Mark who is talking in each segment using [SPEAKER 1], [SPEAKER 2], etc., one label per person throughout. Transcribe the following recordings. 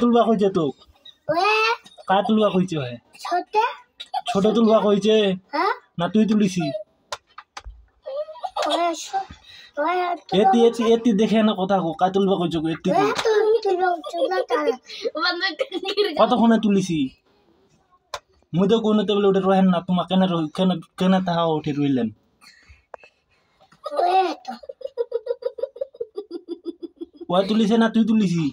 [SPEAKER 1] তুলবা কইছে তো কা তুলবা কইছে হে ছোট তুলবা কইছে না তুই তুলিছি এতি এতি এতি দেখে না কথা কো কা তুলবা কইছে এতি কতক্ষণে তুলিছি মুই তো কোনতে বলে উঠে রহেন না তোমা কেন কেন কেন তাহা উঠে রইলেন ওই তুলিছে না তুই তুলিছি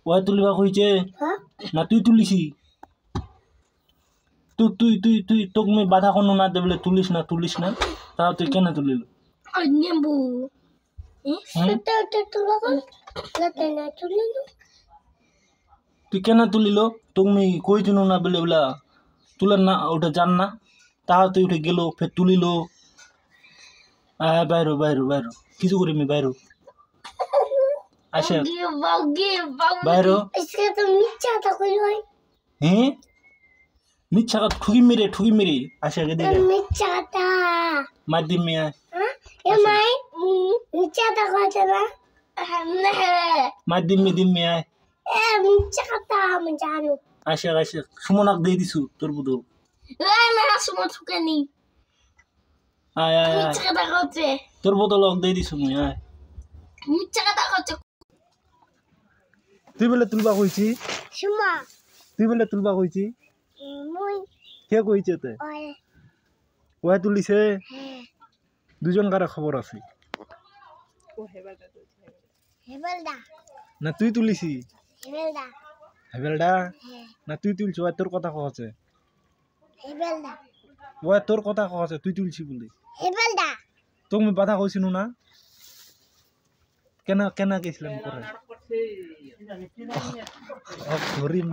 [SPEAKER 1] ওই তুলিবা কইছে না তুই তুলিছি তুই তুই তুই তুই তোকে আমি বাধা কোনো না দেবলে তুলিস না তাও তুই কেন তুলিল তুই কেন তুলিল তুমি কই দিন না বলে বলা তুলেন না ওটা জান না তাও তুই উঠে গেল ফের তুলিল বাইরো বাইরো বাইরো কিছু করি আমি বাইরো আসে বাইরো হ্যাঁ মিথ্যা কথা ঠুকি মেরে আসে আগে দেখে মাধ্যম মেয়ে মাধ্যম মেয়ে আসে আসে সুমনাক দিয়ে দিছু তোর বুধ আয় আয় তোর বোতল দিয়ে দিছু মুই আয় তুই বলে তুলবা কইছি তুই বলে তুলবা কইছি কে কইছে তে ওই তুলিছে দুজন কার খবর আছে না তুই তুলিছি হেবেলডা না তুই তুলছ ওই তোর কথা কছে ওই তোর কথা কছে তুই তুলছি বলি তুমি বাধা কইছিনু না কেন কেন গেছিলাম করে ধরিম